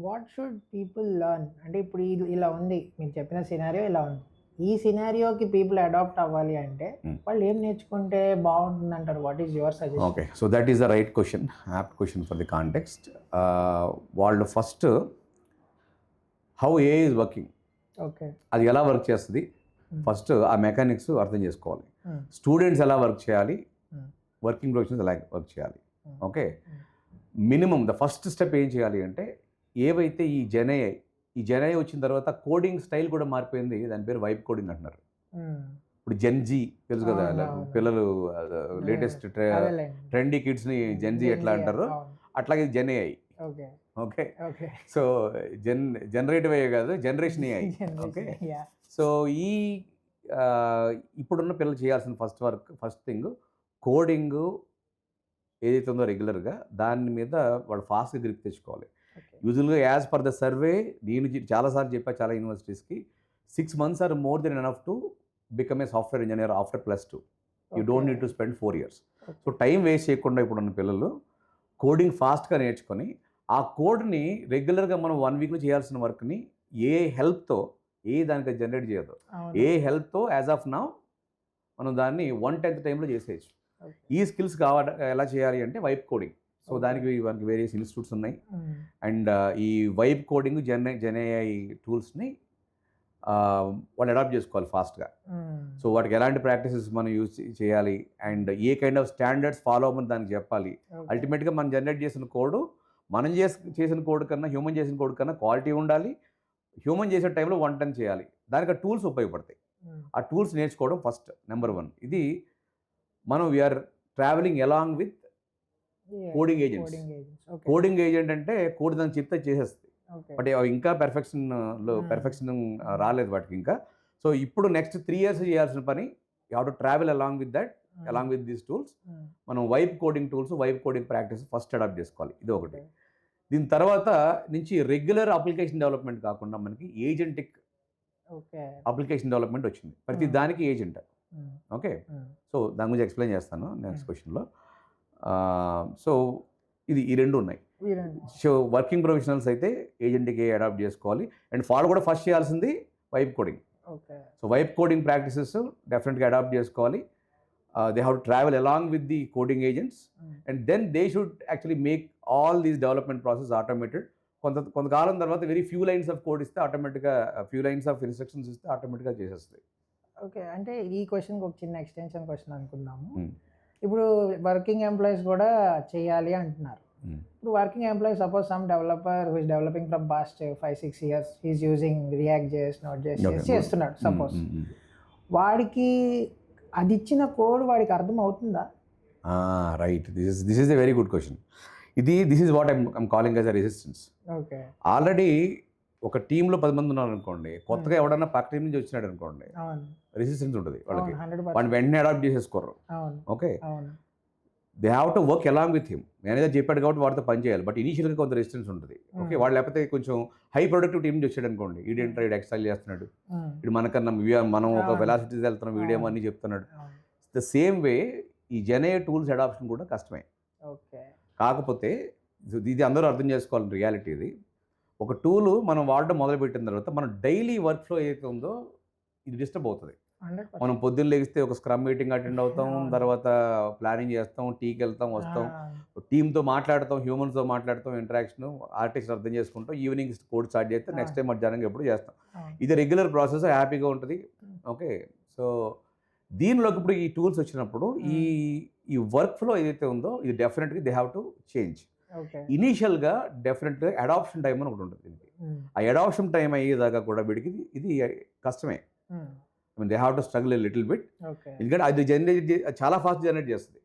what should people learn? అంటే ఇప్పుడు ఇలా ఉంది, మీరు చెప్పిన సినారియో ఇలా ఉంది. ఈ సినారియోకి పీపుల్ అడాప్ట్ అవ్వాలి అంటే వాళ్ళు ఏం నేర్చుకుంటే బాగుంటుంది అంటారు? What is your suggestion? Okay, so that is the right question, apt question for the context. వాళ్ళు first how a is working, okay, అది ఎలా వర్క్ చేస్తుంది, ఫస్ట్ ఆ మెకానిక్స్ అర్థం చేసుకోవాలి. స్టూడెంట్స్ ఎలా వర్క్ చేయాలి, వర్కింగ్ ప్రొఫెషనల్స్ ఎలా వర్క్ చేయాలి. Okay, minimum the first step ఏం చేయాలి అంటే, ఏవైతే ఈ జెన్ఏఐ వచ్చిన తర్వాత కోడింగ్ స్టైల్ కూడా మారిపోయింది. దాని పేరు వైబ్ కోడింగ్ అంటున్నారు. ఇప్పుడు జెన్జీ తెలుసు కదా, పిల్లలు లేటెస్ట్ ట్రెండీ కిడ్స్ని జెన్జీ ఎట్లా అంటారు, అట్లాగే జెన్ఏఐ. ఓకే, సో జనరేటివ్ అయ్యే కాదు, జనరేషన్ ఏఐ. ఓకే, సో ఈ ఇప్పుడున్న పిల్లలు చేయాల్సిన ఫస్ట్ థింగ్ కోడింగ్ ఏదైతే ఉందో రెగ్యులర్గా దాని మీద వాళ్ళు ఫాస్ట్గా గ్రిప్ తెచ్చుకోవాలి. యూజువల్గా యాజ్ పర్ ద సర్వే, నేను చాలాసార్లు చెప్పా చాలా యూనివర్సిటీస్కి, 6 months are more than enough to become a software engineer after +2. You don't need to spend 4 years. So time waste చేయకుండా ఇప్పుడున్న పిల్లలు కోడింగ్ ఫాస్ట్గా నేర్చుకొని ఆ కోడ్ని రెగ్యులర్గా మనం 1 weekలో చేయాల్సిన వర్క్ని ఏ హెల్ప్తో, దానికి జనరేట్ చేయదు, ఏ హెల్ప్తో యాజ్ ఆఫ్ నౌ మనం దాన్ని 1/10 టైంలో చేసేయచ్చు. ఈ స్కిల్స్ ఎలా చేయాలి అంటే వైబ్ కోడింగ్. సో దానికి వేరియస్ ఇన్స్టిట్యూట్స్ ఉన్నాయి. అండ్ ఈ వైబ్ కోడింగ్ జెన్ఏఐ టూల్స్ని వాళ్ళు అడాప్ట్ చేసుకోవాలి ఫాస్ట్గా. సో వాటికి ఎలాంటి ప్రాక్టీసెస్ మనం యూజ్ చేయాలి and a kind of standards follow అవ్వమని దానికి చెప్పాలి. అల్టిమేట్గా మనం జనరేట్ చేసిన కోడ్ మనం చేసిన కోడ్ కన్నా, హ్యూమన్ చేసిన కోడ్ కన్నా క్వాలిటీ ఉండాలి. హ్యూమన్ చేసే టైంలో 1/10 చేయాలి. దానికి ఆ టూల్స్ ఉపయోగపడతాయి. ఆ టూల్స్ నేర్చుకోవడం ఫస్ట్ నెంబర్ 1. ఇది మనం we are travelling along with coding agents. Coding agent అంటే కోడ్ దానికి చెప్తే చేసేస్తుంది, బట్ ఇంకా పెర్ఫెక్షన్ రాలేదు వాటికి ఇంకా. సో ఇప్పుడు నెక్స్ట్ 3 years చేయాల్సిన పని, you have to travel along with that, along with these tools. మనం vibe coding tools, vibe coding practice first adapt చేసుకోవాలి. ఇది ఒకటి. దీని తర్వాత నుంచి రెగ్యులర్ అప్లికేషన్ డెవలప్మెంట్ కాకుండా మనకి ఏజెంటిక్ అప్లికేషన్ డెవలప్మెంట్ వచ్చింది. ప్రతి దానికి ఏజెంట్. ఓకే, సో దాని గురించి ఎక్స్ప్లెయిన్ చేస్తాను నెక్స్ట్ క్వశ్చన్లో. సో ఇది ఈ రెండు ఉన్నాయి. సో వర్కింగ్ ప్రొఫెషనల్స్ అయితే ఏజెంట్కి అడాప్ట్ చేసుకోవాలి. అండ్ వాళ్ళు కూడా ఫస్ట్ చేయాల్సింది vibe coding. So vibe coding practices డెఫినెట్గా అడాప్ట్ చేసుకోవాలి. They have to travel along with the coding agents and then they should actually make all these development process automated. కొంతకాలం తర్వాత very few lines of code ఇస్తే ఆటోమేటిక్గా, few lines of instructions ఇస్తే ఆటోమేటిక్గా చేసేస్తుంది. Okay, అంటే ఈ క్వశ్చన్కి ఒక చిన్న ఎక్స్టెన్షన్ క్వశ్చన్ అనుకుందాము. ఇప్పుడు వర్కింగ్ ఎంప్లాయీస్ కూడా చేయాలి అంటున్నారు. ఇప్పుడు working employee, suppose some developer who is developing from past 5-6 years, he's using React.js, Node.js చేస్తున్నాడు సపోజ్. వాడికి అది ఇచ్చిన కోడ్ వాడికి అర్థం అవుతుందా? Right, this is a very good question. This is what I'm calling as a resistance. Okay, already ఒక టీంలో 10 మంది ఉన్నారు అనుకోండి, కొత్తగా ఎవడన్నా పక్క టీం నుంచి వచ్చినాడు అనుకోండి, రెసిస్టెన్స్ ఉంటుంది వాళ్ళకి. వాడిని వెంటనే అడాప్ట్ చేసేసుకోరు. Okay, they have to work along with him. Manager చెప్పాడు కాబట్టి వాడితో పని చేయాలి, బట్ ఇనీషియల్గా కొంత రెసిస్టెన్స్ ఉంటుంది. ఓకే, వాడు లేకపోతే కొంచెం హై ప్రొడక్టివ్ టీం నుంచి వచ్చాడు అనుకోండి, ఈడేంట్రా ఈడు ఎక్సైల్ చేస్తున్నాడు, ఇటు మనకన్నా మనం ఒక వెలాసిటీస్ వెళ్తున్నాం, వీడేమో అని చెప్తున్నాడు. ద సేమ్ వే ఈ జెన్ఏఐ టూల్స్ అడాప్షన్ కూడా కష్టమే. కాకపోతే ఇది అందరూ అర్థం చేసుకోవాలి రియాలిటీ. ఇది ఒక టూలు మనం వాడడం మొదలుపెట్టిన తర్వాత మన డైలీ వర్క్ ఫ్లో ఏదైతే ఉందో ఇది డిస్టర్బ్ అవుతుంది. మనం పొద్దున్న లేగిస్తే ఒక స్క్రమ్ మీటింగ్ అటెండ్ అవుతాం, తర్వాత ప్లానింగ్ చేస్తాం, టీకి వెళ్తాం, వస్తాం, టీంతో మాట్లాడతాం, హ్యూమన్స్తో మాట్లాడతాం, ఇంటరాక్షన్, ఆర్టిస్ట్ అర్థం చేసుకుంటాం, ఈవినింగ్ కోడ్ స్టార్ట్ చేస్తే నెక్స్ట్ టైం మధ్యాహ్నం ఎప్పుడు చేస్తాం. ఇది రెగ్యులర్ ప్రాసెస్, హ్యాపీగా ఉంటుంది. ఓకే, సో దీనిలోకి ఇప్పుడు ఈ టూల్స్ వచ్చినప్పుడు ఈ వర్క్ ఫ్లో ఏదైతే ఉందో ఇది డెఫినెట్గా దే హ్యావ్ టు చేంజ్. ఇనీషియల్గా డెఫినెట్గా అడాప్షన్ టైం అని ఒకటి ఉంటుంది దీనికి. ఆ అడాప్షన్ టైం అయ్యేదాకా కూడా వీడికి ఇది కష్టమే. They have to struggle a little bit. ఎందుకంటే అది చాలా ఫాస్ట్ జనరేట్ చేస్తుంది.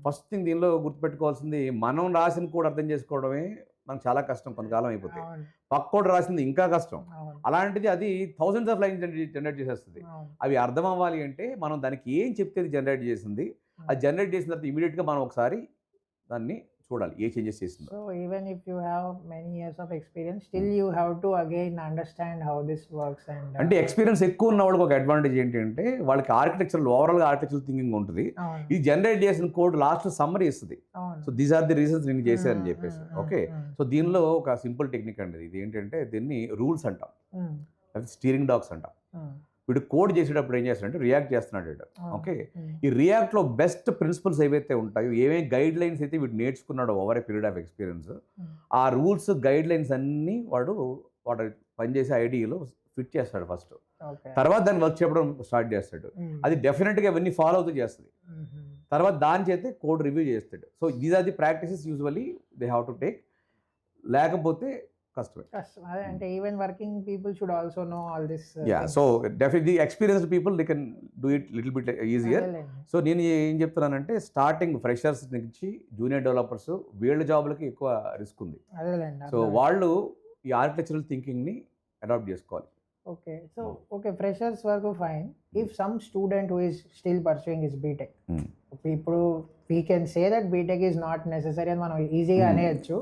ఫస్ట్ థింగ్ దీనిలో గుర్తుపెట్టుకోవాల్సింది, మనం రాసిన కోడ్ అర్థం చేసుకోవడమే మనకు చాలా కష్టం, కొంతకాలం అయిపోతాయి. అవును పక్కోడు రాసింది ఇంకా కష్టం. అవును అలాంటిది అది థౌసండ్స్ ఆఫ్ లైన్స్ జనరేట్ చేసేస్తుంది. అవును అవి అర్థం అవ్వాలి అంటే మనం దానికి ఏం చెప్తే అది జనరేట్ చేసింది, అది జనరేట్ చేసిన తర్వాత ఇమీడియట్గా మనం ఒకసారి దాన్ని చూడాలి ఏ చేంజెస్ చేసిందో. So even if you have many years of experience, still you have to again understand how this works and అంటే ఎక్స్పీరియన్స్ ఎక్కువ ఉన్న వాళ్ళకి ఒక అడ్వాంటేజ్ ఏంటంటే వాళ్ళకి ఆర్కిటెక్చర్ ఓవరాల్గా ఆర్కిటెక్చర్ థింకింగ్ ఉంటుంది. అవును ఇది జనరేట్ చేసిన కోడ్ లాస్ట్ సమ్మరీ ఇస్తుంది. అవును so these are the reasons నేను చేశానని చెప్పేసి. ఓకే, సో దీనిలో ఒక సింపుల్ టెక్నిక్ అండి ఇది. ఏంటంటే దీన్ని రూల్స్ అంటాం, స్టీరింగ్ డాగ్స్ అంటాం. వీడు కోడ్ చేసేటప్పుడు ఏం చేస్తాడంటే రియాక్ట్ చేస్తున్నాడు. ఓకే, ఈ రియాక్ట్లో బెస్ట్ ప్రిన్సిపల్స్ ఏవైతే ఉంటాయో, ఏమేమి గైడ్ లైన్స్ అయితే వీడు నేర్చుకున్నాడో over a period of experience, ఆ రూల్స్ గైడ్ లైన్స్ అన్నీ వాడు పనిచేసే ఐడియాలో ఫిట్ చేస్తాడు ఫస్ట్. తర్వాత దాన్ని వర్క్ చెప్పడం స్టార్ట్ చేస్తాడు. అది డెఫినెట్గా అవన్నీ ఫాలో అవుతూ చేస్తుంది. తర్వాత దాని చేతే కోడ్ రివ్యూ చేస్తాడు. So these are the practices usually they have to take, లేకపోతే కష్టమే. అదే అంటే even working people should also know all this. So definitely experienced people they can do it little bit easier. So నేను ఏం చెప్తున్నానంటే starting freshers నుంచి junior developers వీళ్ళ జాబ్లకి ఎక్కువ రిస్క్ ఉంది. సో వాళ్ళు ఈ ఆర్కిటెక్చరల్ థింకింగ్ని అడాప్ట్ చేసుకోవాలి. ఓకే, సో ఓకే ఫ్రెషర్స్ వరకు fine. If some student who is still pursuing is BTech, ఇప్పుడు we can say that BTech is not necessary అని మనం ఈజీగా అనేయచ్చు.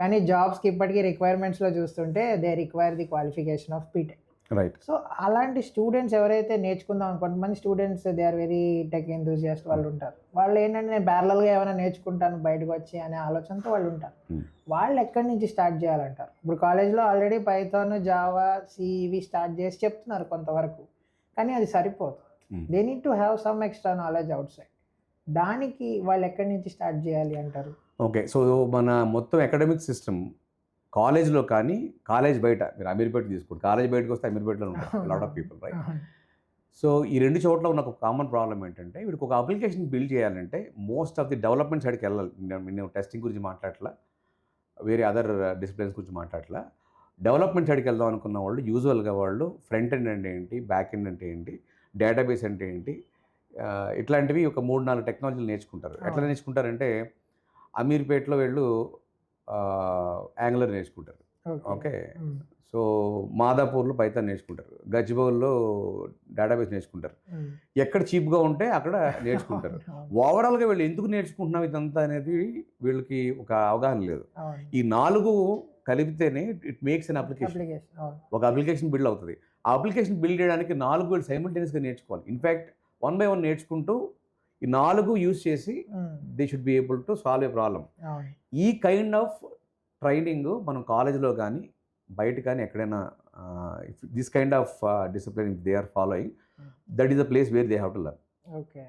కానీ జాబ్స్కి ఇప్పటికీ రిక్వైర్మెంట్స్లో చూస్తుంటే they require the qualification of BTech. Right. So అలాంటి స్టూడెంట్స్ ఎవరైతే నేర్చుకుందాం, కొంతమంది students they are very tech enthusiast వాళ్ళు ఉంటారు. వాళ్ళు ఏంటంటే నేను ప్యారలల్గా ఏమైనా నేర్చుకుంటాను బయటకు వచ్చి అనే ఆలోచనతో వాళ్ళు ఉంటారు. వాళ్ళు ఎక్కడి నుంచి స్టార్ట్ చేయాలంటారు? ఇప్పుడు కాలేజ్లో ఆల్రెడీ పైథాన్, జావా, సి ఇవి స్టార్ట్ చేసి చెప్తున్నారు కొంతవరకు, కానీ అది సరిపోదు. They need to have some extra knowledge out side. దానికి వాళ్ళు ఎక్కడి నుంచి స్టార్ట్ చేయాలి అంటారు? ఓకే, సో మన మొత్తం అకాడమిక్ సిస్టమ్ కాలేజ్లో కానీ కాలేజ్ బయట, మీరు అమీర్పేట తీసుకోండి, కాలేజ్ బయటకు వస్తే అమీర్పేటలో ఉంటారు lot of people, right? So ఈ రెండు చోట్ల ఉన్న ఒక కామన్ ప్రాబ్లం ఏంటంటే వీడికి ఒక అప్లికేషన్ బిల్డ్ చేయాలంటే మోస్ట్ ఆఫ్ ది డెవలప్మెంట్ సైడ్కి వెళ్ళాలి. నేను టెస్టింగ్ గురించి మాట్లాడట్లా, వేరే అదర్ డిసిప్లిన్స్ గురించి మాట్లాడట్లా. డెవలప్మెంట్ సైడ్కి వెళ్దాం అనుకున్న వాళ్ళు యూజువల్గా వాళ్ళు ఫ్రంట్ ఎండ్ అంటే ఏంటి, బ్యాక్ ఎండ్ అంటే ఏంటి, డేటాబేస్ అంటే ఏంటి, ఇట్లాంటివి ఒక 3-4 టెక్నాలజీలు నేర్చుకుంటారు. ఎట్లా నేర్చుకుంటారంటే అమీర్పేటలో వీళ్ళు యాంగులర్ నేర్చుకుంటారు. ఓకే, సో మాదాపూర్లో పైథాన్ నేర్చుకుంటారు, గచ్చిబౌల్లో డేటాబేస్ నేర్చుకుంటారు. ఎక్కడ చీప్గా ఉంటే అక్కడ నేర్చుకుంటారు. ఓవరాల్గా వీళ్ళు ఎందుకు నేర్చుకుంటున్నాం ఇదంతా అనేది వీళ్ళకి ఒక అవగాహన లేదు. ఈ 4 కలిపితేనే ఇట్ మేక్స్ అన్ అప్లికేషన్. ఒక అప్లికేషన్ బిల్డ్ అవుతుంది. ఆ అప్లికేషన్ బిల్డ్ చేయడానికి 4 వీళ్ళు సైమల్టేనియస్గా నేర్చుకోవాలి. ఇన్ఫ్యాక్ట్ 1 by 1 నేర్చుకుంటూ ఈ 4 యూజ్ చేసి they should be able to solve a problem. ఈ కైండ్ ఆఫ్ ట్రైనింగ్ మనం కాలేజ్లో కానీ బయట కానీ ఎక్కడైనా this kind of discipline they are following, that is the place where they have to learn. Okay,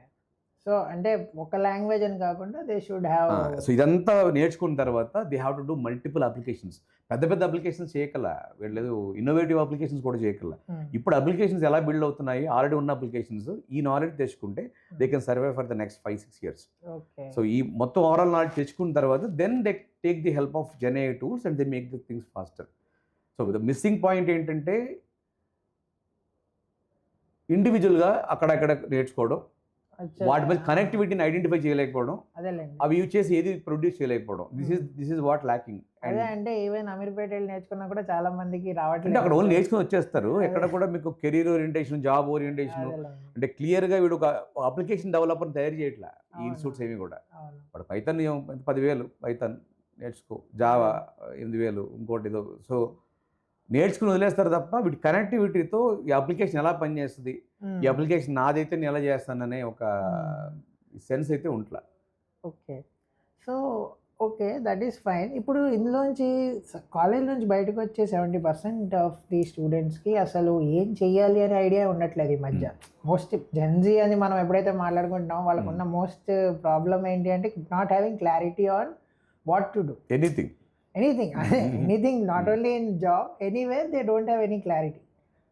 so అంటే ఒక లాంగ్వేజ్ అని కాకుండా దే షుడ్ హ్యావ్. సో ఇదంతా నేర్చుకున్న తర్వాత they have to do multiple applications. పెద్ద పెద్ద అప్లికేషన్స్ చేయగల వీళ్ళు, ఇన్నోవేటివ్ అప్లికేషన్స్ కూడా చేయగల. ఇప్పుడు అప్లికేషన్స్ ఎలా బిల్డ్ అవుతున్నాయి, ఆల్రెడీ ఉన్న అప్లికేషన్స్, ఈ నాలెడ్జ్ తెచ్చుకుంటే they can survive for the next 5-6 years. So ఈ మొత్తం ఓవరాల్ నాలెడ్జ్ తెచ్చుకున్న తర్వాత then they take the help of GenAI tools and they make the things faster. So the missing point ఏంటంటే ఇండివిజువల్గా అక్కడక్కడ నేర్చుకోవడం, వాటి మీద కనెక్టివిటీని ఐడెంటిఫై చేయలేకపోవడం, అవి యూజ్ చేసి ఏది ప్రొడ్యూస్ చేయలేకపోవడం, దిస్ ఇస్ వాట్ ల్యాకింగ్. అంటే ఈవెన్ అమీర్పేట నేర్చుకున్నా కూడా చాలా మందికి రావట్లేదు. అక్కడ ఓన్లీ నేర్చుకుని వచ్చేస్తారు. ఎక్కడ కూడా మీకు కెరీర్ ఓరియంటేషన్, జాబ్ ఓరియంటేషన్ అంటే క్లియర్గా వీడు ఒక అప్లికేషన్ డెవలపర్ తయారు చేయట్లా ఈ ఇన్స్టిట్యూట్స్ ఏమి కూడా. వాడు పైథాన్ 10,000 పైథాన్ నేర్చుకో, జావా 8,000 ఇంకోటి ఏదో. సో నేర్చుకుని వదిలేస్తారు తప్ప వీటి కనెక్టివిటీతో ఈ అప్లికేషన్ ఎలా పనిచేస్తుంది, ఈ అప్లికేషన్ నాదైతే నేను ఎలా చేస్తాననే ఒక సెన్స్ అయితే ఉంట్లా. Okay, so okay that is fine. ఇప్పుడు ఇందులోంచి కాలేజ్ నుంచి బయటకు వచ్చే 70% ఆఫ్ ది స్టూడెంట్స్కి అసలు ఏం చెయ్యాలి అనే ఐడియా ఉండట్లేదు ఈ మధ్య. మోస్ట్ జెన్జీ అని మనం ఎప్పుడైతే మాట్లాడుకుంటున్నామో వాళ్ళకు ఉన్న మోస్ట్ ప్రాబ్లం ఏంటి అంటే not having clarity on what to do. Anything not only in job, anywhere they don't have any clarity.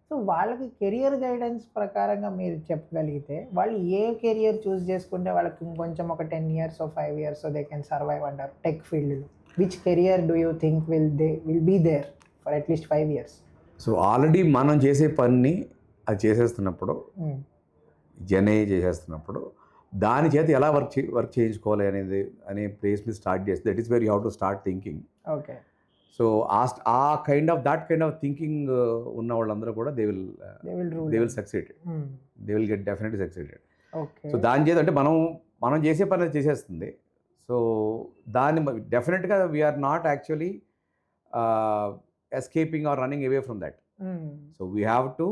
So వాళ్ళకి కెరియర్ గైడెన్స్ ప్రకారంగా మీరు చెప్పగలిగితే వాళ్ళు ఏ కెరియర్ చూస్ చేసుకుంటే వాళ్ళకి ఇంకొంచెం ఒక 10 years or 5 years they can survive అంటారు టెక్ ఫీల్డ్లో? Which career do you think will be there for at least 5 years? So already మనం చేసే పని అది చేసేస్తున్నప్పుడు, జెన్ఏఐ చేసేస్తున్నప్పుడు దాని చేత ఎలా వర్క్ చేయించుకోవాలి అనే ప్లేస్ మీద స్టార్ట్ చేస్తే that is where you have to start thinking. Okay, so ఆ కైండ్ ఆఫ్ థింకింగ్ ఉన్న వాళ్ళందరూ కూడా they will succeed, they will get definitely succeeded. Okay. So దాని చేత అంటే మనం చేసే పని అది చేసేస్తుంది. సో దాన్ని డెఫినెట్గా we are not actually escaping or running away from that. So we have to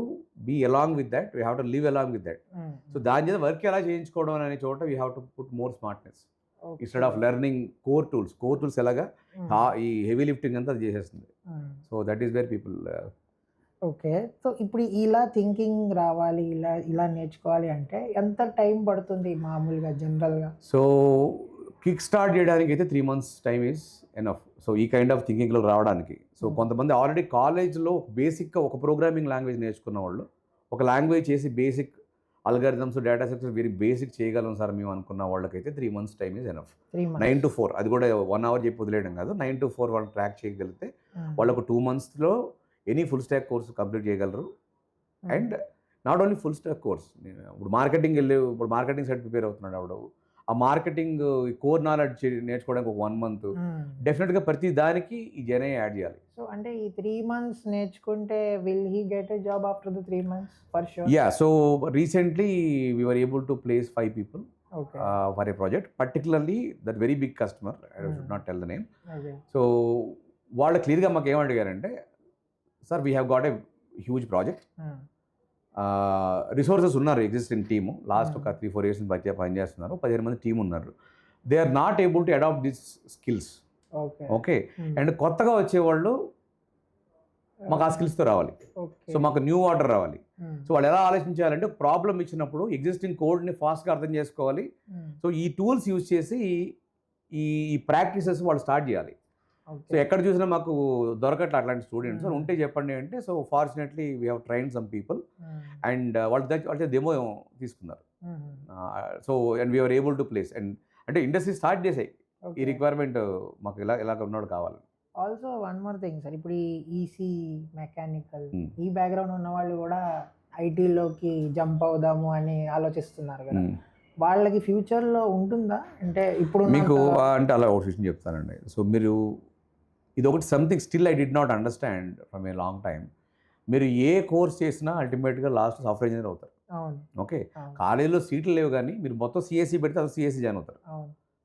be along with that, we have to live along with that. So దాని చేత వర్క్ ఎలా చేయించుకోవడం అనే చోట we have to put more smartness instead of learning core tools ఎలాగా ఈ heavy lifting అంతా అది చేసేస్తుంది. So that is where people. Okay. So ఇప్పుడు ఇలా థింకింగ్ రావాలి, ఇలా నేర్చుకోవాలి అంటే ఎంత టైం పడుతుంది మామూలుగా జనరల్గా? సో కిక్ స్టార్ట్ చేయడానికి అయితే 3 months time is enough. So ఈ కైండ్ ఆఫ్ థింకింగ్లో రావడానికి. సో కొంతమంది ఆల్రెడీ కాలేజ్లో బేసిక్గా ఒక ప్రోగ్రామింగ్ లాంగ్వేజ్ నేర్చుకున్న వాళ్ళు, ఒక లాంగ్వేజ్ చేసి basic algorithms, data structures very basic చేయగలం సార్ మేము అనుకున్న వాళ్ళకైతే 3 months time is enough. 9 to 4, అది కూడా 1 hour చెప్పి వదిలేయడం కాదు. 9 to 4 వాళ్ళు ట్రాక్ చేయగలిగితే వాళ్ళకు 2 monthsలో any full stack course complete చేయగలరు. And not only full stack course, ఇప్పుడు మార్కెటింగ్ సైడ్ ప్రిపేర్ అవుతున్నాడు ఆవిడ, ఆ మార్కెటింగ్ కోర్ నాలెడ్జ్ నేర్చుకోవడానికి ఒక 1 month డెఫినెట్గా ప్రతి దానికి ఈ జనే యాడ్ చేయాలి. సో అంటే ఈ 3 months నేర్చుకుంటే will he get a job after the 3 months for sure? Yeah. So recently we were able to place 5 people for a project, particularly that very big customer, I should not tell the name. So వాళ్ళు క్లియర్గా మాకు ఏమడిగారంటే, sir we have got a huge project, resources ఉన్నారు, existing team last ఒక 3-4 years నుంచి పనిచేస్తున్నారు, 15 మంది team ఉన్నారు. They are not able to adapt this skills. Okay. And కొత్తగా వచ్చేవాళ్ళు మాకు ఆ స్కిల్స్తో రావాలి. సో మాకు న్యూ ఆర్డర్ రావాలి. సో వాళ్ళు ఎలా ఆలోచించాలంటే, ప్రాబ్లం ఇచ్చినప్పుడు ఎగ్జిస్టింగ్ కోడ్ని ఫాస్ట్గా అర్థం చేసుకోవాలి. సో ఈ టూల్స్ యూజ్ చేసి ఈ ప్రాక్టీసెస్ వాళ్ళు స్టార్ట్ చేయాలి. సో ఎక్కడ చూసినా మాకు దొరకట్లే అట్లాంటి స్టూడెంట్స్, ఉంటే చెప్పండి అంటే, so fortunately we have trained some people and వాళ్ళ డెమో తీసుకున్నారు. So and we are able to place. And అంటే ఇండస్ట్రీ స్టార్ట్ చేసాయి ఈ రిక్వైర్మెంట్ మాకు ఇలాగ ఉన్నాడు కావాలి. Also one more thing sir, ఇప్పుడు ఈ ఈసీ మెకానికల్ ఈ బ్యాక్గ్రౌండ్ ఉన్న వాళ్ళు కూడా ఐటీలోకి జంప్ అవుదాము అని ఆలోచిస్తున్నారు కదా, వాళ్ళకి ఫ్యూచర్లో ఉంటుందా? అంటే ఇప్పుడు మీకు అంటే అలా ఒక విషయం చెప్తానండి. సో మీరు ఇది ఒకటి something still I did not understand from a long time. మీరు ఏ కోర్స్ చేసినా అల్టిమేట్గా లాస్ట్ సాఫ్ట్వేర్ ఇంజనీర్ అవుతారు. ఓకే. కాలేజీలో సీట్లు లేవు, కానీ మీరు మొత్తం సిఎస్సి పెడితే అది సిఎస్సి జాయిన్ అవుతారు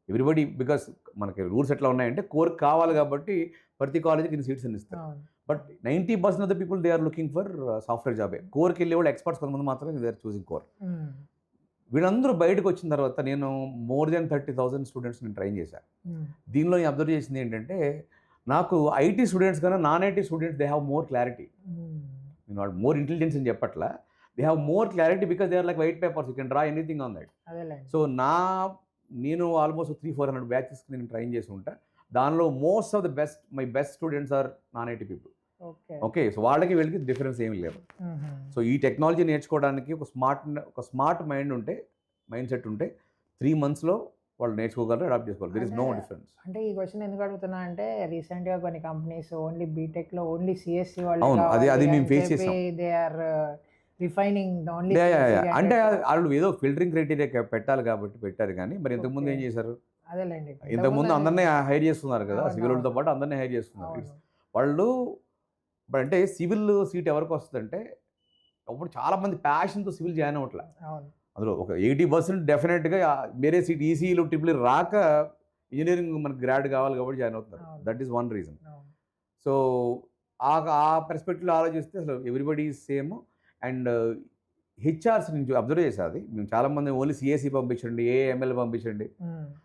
ఎవ్రీబడి. బికాస్ మనకి రూల్స్ ఎట్లా ఉన్నాయంటే, కోర్ కావాలి కాబట్టి ప్రతి కాలేజీకి ఇన్ని సీట్స్ అని ఇస్తారు. But 90% of the people they are looking for software జాబే. కోర్కి వెళ్ళే వాళ్ళు ఎక్స్పర్ట్స్ కొంతమంది మాత్రమే దే ఆర్ చూసింగ్ కోర్. వీళ్ళందరూ బయటకు వచ్చిన తర్వాత నేను మోర్ దెన్ 30,000 స్టూడెంట్స్ నేను ట్రైన్ చేశాను. దీనిలో నేను అబ్జర్వ్ చేసింది ఏంటంటే, నాకు ఐటీ స్టూడెంట్స్ కన్నా non IT students they have more clarity. నేను వాళ్ళు మోర్ ఇంటెలిజెన్స్ అని చెప్పట్లా, they have more clarity because they are like white papers, you can draw anything on that. So నేను ఆల్మోస్ట్ 300-400 బ్యాచెస్ నేను ట్రైన్ చేసి ఉంటా. దానిలో most of the my best students are non IT people. Okay. So వాళ్ళకి వీళ్ళకి difference ఏమి లేదు. So ఈ టెక్నాలజీ నేర్చుకోవడానికి ఒక స్మార్ట్ మైండ్ సెట్ ఉంటే 3 monthsలో వాళ్ళు నేర్చుకోగలరు, అడాప్ట్ చేసుకోవాలి. There is no difference. అంటే ఈ క్వశ్చన్ ఎందుకు అడుగుతున్నా అంటే, రీసెంట్గా కొన్ని కంపెనీస్ ఓన్లీ బీటెక్లో ఓన్లీ సిఎస్సి వాళ్ళు, అవును, అది మేము ఫేస్ చేసాం. They are refining only. అంటే వాళ్ళు ఏదో ఫిల్టరింగ్ క్రైటీరియా పెట్టాలి కాబట్టి పెట్టారు, కానీ మరి ఇంతకుముందు ఏం చేశారు? అదేలేండి, ఇంతకుముందు అందరినీ హైర్ చేస్తున్నారు కదా, సివిల్తో పాటు అందరినీ హైర్ చేస్తున్నారు వాళ్ళు. అంటే సివిల్ సీట్ ఎవరికి వస్తుందంటే, అప్పుడు చాలామంది ప్యాషన్తో సివిల్ జాయిన్ అవ్వట్లే. అందులో ఒక 80% డెఫినెట్గా వేరే సీట్ ఈసీలు ట్రిపుల్ రాక ఇంజనీరింగ్ మనకి గ్రాడ్ కావాలి కాబట్టి జాయిన్ అవుతున్నారు. That is one reason. So ఆ పర్స్పెక్టివ్లో ఆలోచిస్తే అసలు everybody is same. And HRs నుంచి అబ్జర్వ్ చేసేది, మేము చాలామంది ఓన్లీ సిఎస్సి పంపించండి, ఏఎంఎల్ పంపించండి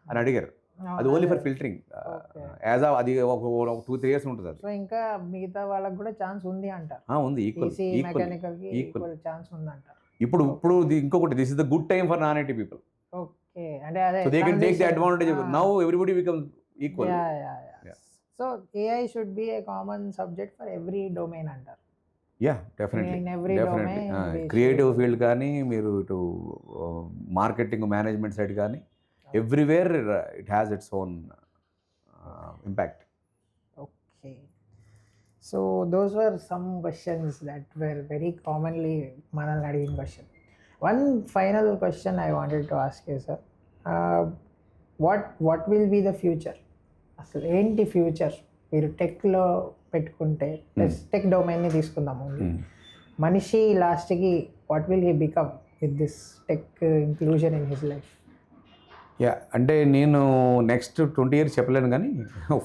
అని అడిగారు. అది ఓన్లీ ఫర్ ఫిల్టరింగ్, యాజ్ అది ఒక 2-3 years ఉంటుంది. అది సో ఇంకా మిగతా వాళ్ళకి కూడా ఛాన్స్ ఉంది అంటారు. ఉంది, ఈక్వల్ ఛాన్స్ ఉంది అంటారు. ఇప్పుడు ఇంకొకటి, this is the good time for non IT people. Okay. అంటే అదే, so they can take the advantage. Now everybody becomes equal. So AI should be a common subject for every domain అంటారు. Yeah, definitely. Creative field కానీ, మీరు ఇటు marketing management side కానీ, everywhere it has its own impact. Okay. So those were some questions that were very commonly manalni adigin question. One final question I wanted to ask you, sir. What will be the future? అసలు ఏంటి future? మీరు టెక్లో పెట్టుకుంటే tech డొమైన్ని తీసుకుందాము. మనిషి లాస్ట్కి what will he become with this tech inclusion in his life? Yeah, అంటే నేను next 20 years చెప్పలేను కానీ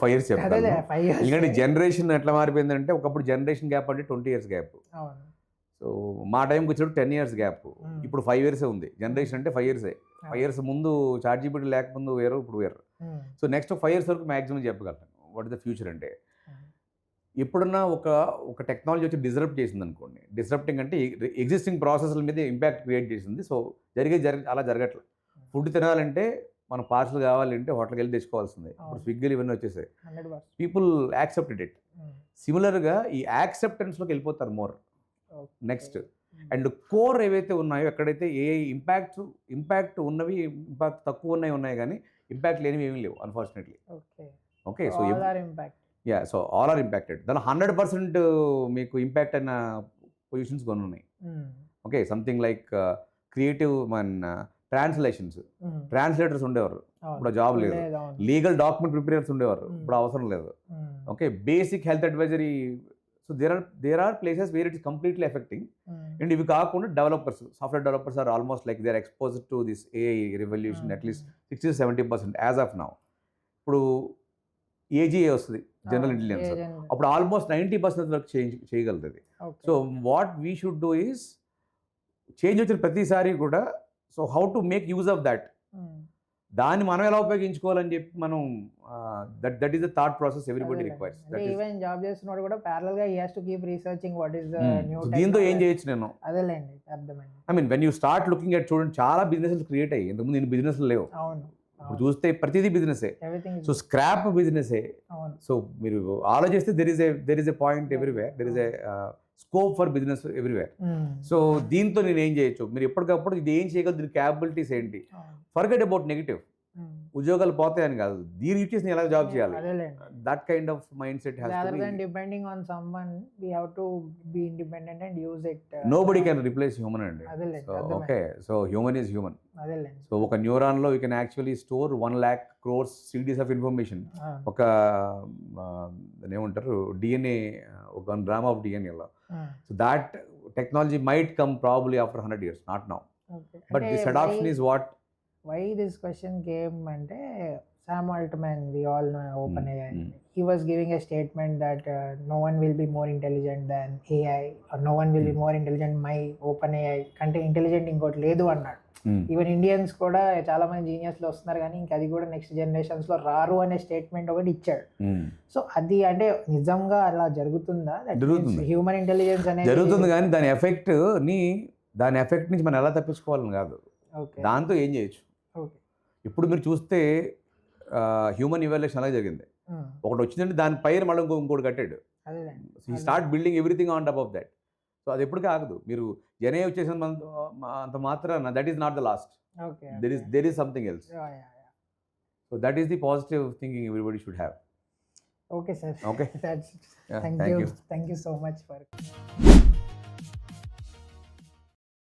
5 years చెప్తాను. 5 years. ఎందుకంటే జనరేషన్ ఎట్లా మారిపోయిందంటే ఒకప్పుడు జనరేషన్ గ్యాప్ అంటే 20 years గ్యాప్. అవును. సో మా టైంకి వచ్చినప్పుడు 10 years గ్యాప్. ఇప్పుడు 5 years ఉంది. జనరేషన్ అంటే 5 years. 5 years ముందు చాట్ జీపీటీ లేకముందు వేరు, ఇప్పుడు వేరు. సో నెక్స్ట్ 5 years వరకు మ్యాక్సిమం చెప్పగలను వాట్ ఇస్ ద ఫ్యూచర్ అంటే. ఎప్పుడన్నా ఒక టెక్నాలజీ వచ్చి డిస్రప్ట్ చేసింది అనుకోండి. డిస్రప్టింగ్ అంటే ఎగ్జిస్టింగ్ ప్రాసెస్ల మీద ఇంపాక్ట్ క్రియేట్ చేసింది. సో అలా జరగట్లేదు. ఫుడ్ తినాలంటే మనం పార్సల్ కావాలంటే హోటల్కి వెళ్ళి తెచ్చుకోవాల్సిందే. ఇప్పుడు స్విగ్గీలు ఇవన్నీ వచ్చేసాయి. People accepted it. సిమిలర్గా ఈ యాక్సెప్టెన్స్లోకి వెళ్ళిపోతారు మోర్. నెక్స్ట్ అండ్ కోర్ ఏవైతే ఉన్నాయో, ఎక్కడైతే ఏ ఇంపాక్ట్ ఉన్నవి, ఇంపాక్ట్ తక్కువ ఉన్నాయి కానీ ఇంపాక్ట్ లేనివి ఏమీ లేవు unfortunately. Okay, so yeah, so all are impacted. దానిలో 100% మీకు ఇంపాక్ట్ అయిన పొజిషన్స్ కొన్ని ఉన్నాయి. ఓకే, సంథింగ్ లైక్ క్రియేటివ్ ట్రాన్స్లేటర్స్ ఉండేవారు, ఇప్పుడు జాబ్ లేదు. లీగల్ డాక్యుమెంట్ ప్రిపేరర్స్ ఉండేవారు, ఇప్పుడు అవసరం లేదు. Okay, basic health advisory. So there are places where it is completely affecting. And ఇవి కాకుండా software developers are almost like they are exposed to this AI revolution at least 60-70% as of now. ఇప్పుడు AGI వస్తుంది, general intelligence, అప్పుడు almost 90% వరకు చేయగలుగుతుంది. So what we should do is change వచ్చిన ప్రతిసారి కూడా so how to make use of that, దాన్ని మనం ఎలా ఉపయోగించుకోవాలని చెప్పి మనం that is the thought process everybody requires. Even job చేస్తున్నాడు కూడా ప్యారలల్ గా he has to keep researching what is the new. దీంతో ఏం చేయొచ్చు నేను? అదేలేండి, అర్థమైంది. I mean when you start looking at, చూడండి చాలా బిజినెస్లు క్రియేట్ అయ్యి, ఇంతకుముందు నేను బిజినెస్లు లేవు. అవును, ఇప్పుడు చూస్తే ప్రతిదీ బిజినెసే. సో స్క్రాప్ బిజినెసే. సో మీరు ఆలోచిస్తే there is a point everywhere, there is a scope for business everywhere. So దీంతో నేను ఏం చేయొచ్చు, మీరు ఎప్పటికప్పుడు ఇది ఏం చేయగలరు, దీని క్యాపబిలిటీస్ ఏంటి, ఫర్గెట్ అబౌట్ నెగిటివ్. ఉద్యోగాలు పోతాయని కాదు, దీని యూజ్ చేసి ఎలా జాబ్ చేయాలి, that kind of mind set has to be. Depending on someone we have to be independent and use it. Nobody can replace human అండి. Okay, so human is human. So ఒక neuron లో you can actually store 1 lakh crores CDs of information. ఒక ఏమంటారు DNA, 1 gram ఆఫ్ డిఎన్ఏలో. So that technology might come probably after 100 years, not now. But this adoption is what. Why this question came ante Sam Altman, we all know OpenAI. He was giving a statement that no one will be more intelligent than AI, or no one will be more intelligent my OpenAI కంటే intelligent ఇంకోటి లేదు అన్నాడు. Even Indians కూడా చాలా మంది జీనియస్లు వస్తున్నారు కానీ ఇంకా అది కూడా నెక్స్ట్ జనరేషన్స్ లో రారు అనే స్టేట్మెంట్ ఒకటి ఇచ్చాడు. సో అది అంటే నిజంగా అలా జరుగుతుందా? హ్యూమన్ ఇంటెలిజెన్స్ అనేది జరుగుతుంది కానీ దాని ఎఫెక్ట్ నుంచి మనం ఎలా తప్పించుకోవాలని కాదు, దాంతో ఏం చేయొచ్చు. ఇప్పుడు మీరు చూస్తే హ్యూమన్ ఇవాల్యుయేషన్ అలాగే జరిగింది. ఒకటి వచ్చిందంటే దాని పైన మళ్ళీ ఇంకోటి కట్టాడు. ఈ start building everything on top of that. So అది ఎప్పటికీ ఆగదు. మీరు జనే వచ్చేసిన అంత మాత్రాన that is not the last, there is something else. So that is the positive thinking everybody should have. Okay sir. Okay, thank you so much for